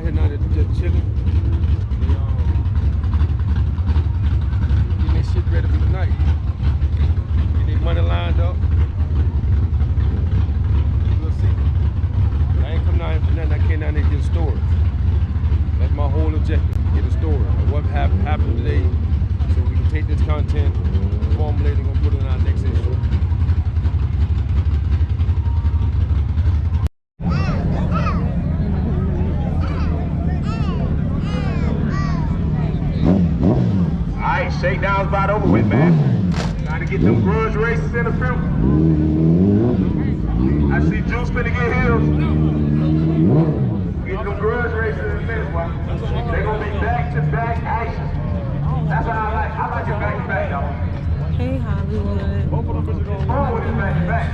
here now, they're just chilling. Getting their shit ready for the night. Get their money lined up. We'll see. I ain't come down here for nothing. I came down here to get a story. That's my whole objective, get a story of what happened today, so we can take this content, formulate it, and put it in our next issue. Alright, shakedown's about over with, man. Trying to get them grudge races in the field. I see Juice finna get healed. Get them grudge races in a minute, boy. They're gonna be back-to-back actions. That's what I like. I like it back-to-back, y'all. Hey, Hollywood. Both of them is going forward and back-to-back.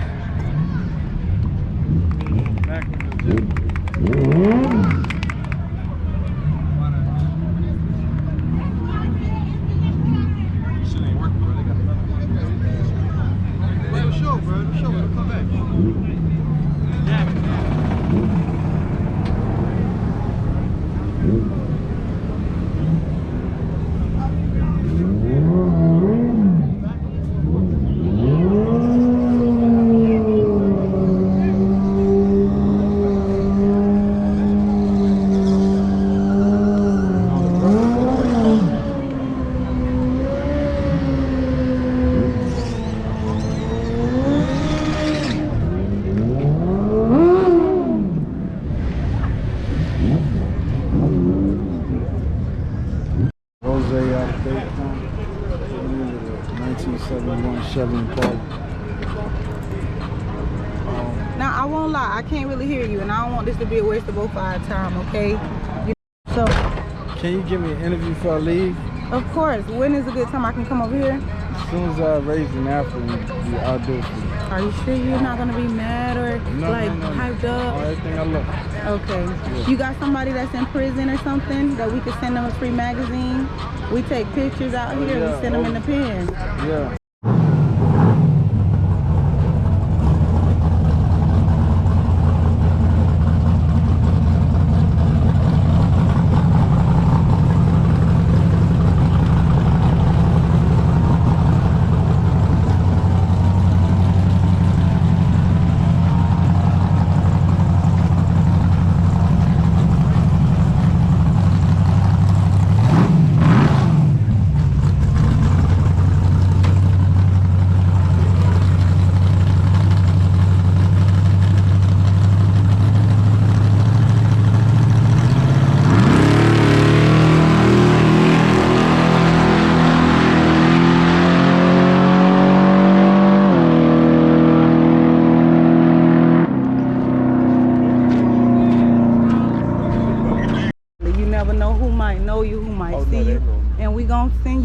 Shit ain't working, bro. They got the show, bro. The show, it'll come back. Damn it, man. Now, I won't lie, I can't really hear you, and I don't want this to be a waste of both our time, okay? So, can you give me an interview before I leave? Of course. When is a good time I can come over here? As soon as I raise an apple, I'll do it for you. Are you sure you're not gonna be mad or hyped up? Everything I look. Okay. Yeah. You got somebody that's in prison or something that we could send them a free magazine? We take pictures out here, we send them in the pen. Yeah.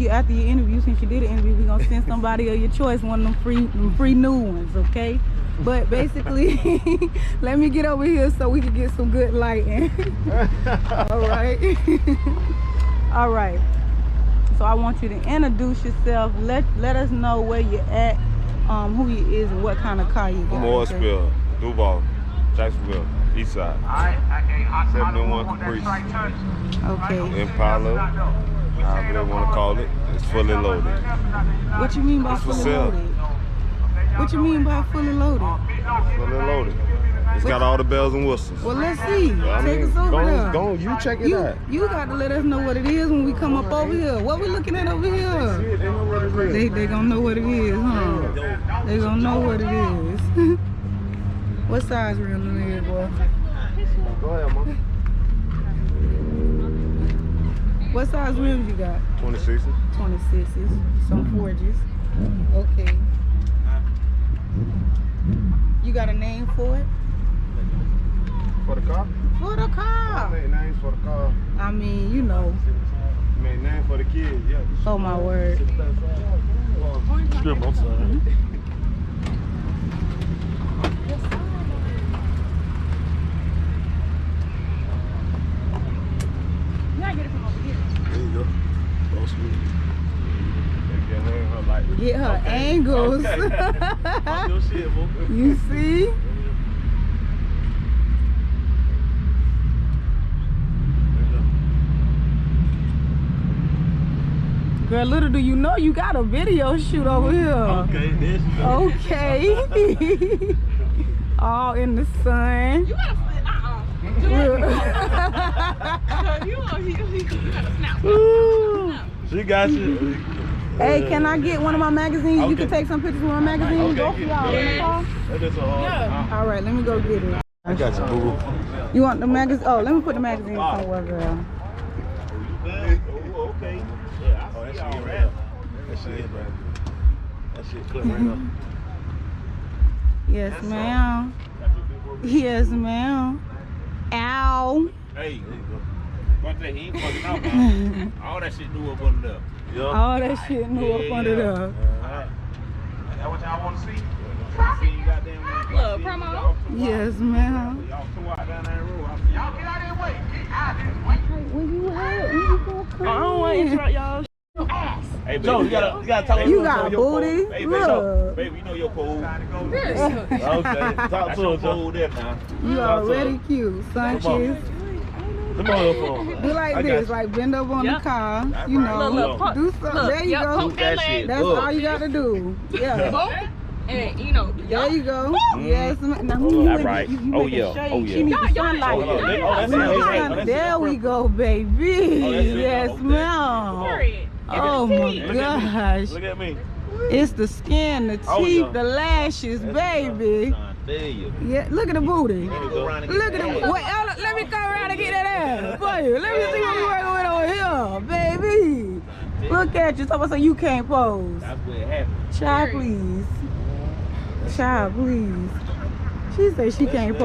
After your interview, since you did an interview, we're gonna send somebody of your choice, one of them free new ones, okay? But basically, let me get over here so we can get some good lighting. All right. All right. So I want you to introduce yourself. Let us know where you're at, who you is, and what kind of car you got. I'm Oilspill, Duval, Jacksonville, East Side. 701 Caprice. Okay. Impala. However they want to call it, it's fully loaded. What you mean by fully loaded? What you mean by fully loaded? Fully loaded. It's got all the bells and whistles. Well, let's see. Take us over there. Go on, you check it out. You got to let us know what it is when we come up over here. What we looking at over here? They gonna know what it is, huh? They gonna know what it is. What size rim is it, boy? Go ahead, man. What size rims you got? 26s. 26s. Some 40s. Okay. You got a name for it? For the car? For the car. I made names for the car. I mean, you know. You made names for the kids, yeah. Oh my word. Strip, I'm sorry. Get her angles. You see? Girl, little do you know you got a video shoot over here. Okay, this. Okay. All in the sun. You gotta She got you. Hey, can I get one of my magazines? You Okay. can take some pictures with my magazine. Okay, Go for y'all in the car. That is a hard. All right, let me go get it. I got you, boo. You want the magazine? Oh, let me put the magazine somewhere, girl. Oh, okay. Yeah, I see all right. That shit, bro. That shit clear right up. Yes, ma'am. Yes, ma'am. Ow. Hey, one thing, he ain't fucking out, man. All that shit new up under there. All that shit new up under there. That what y'all want to see? Look, promo. Yes, ma'am. Y'all two out down that road. Y'all get out of the way. Get out of the way. When you gonna come? I don't want to interrupt y'all. Hey, baby, Joe, you gotta talk to You him. got Show your booty. Hey, baby, Look, baby, you know your pole. Okay, talk That's to your him, Joe. pole there now. you already cute, Come on. Sanchez. Come on, phone. Do like I got this, you. like bend up on the Yep. car. You know, Look, poke- do something. There you yep, go. poke that leg. That's all you got to do. Yeah. Poke. And, you know, There you go. Yes, ma'am. Now, who All you right. you Oh, make it yeah. shade. Oh, yeah. She needs the sunlight. Oh, that's it. Oh, that's it. There we go, baby. Oh, that's it. Yes, Okay. ma'am. period. Oh my gosh. Look at me. It's the skin, the teeth, Oh, yeah. the lashes, baby. There you go. Yeah, look at the booty. Go around and Look at the wait. Let me come around and get that ass for you. Let me see what you working with over here, baby. Look at you. Somebody say you can't pose. That's where it happened. Child, please. Child, please. She said she can't pose.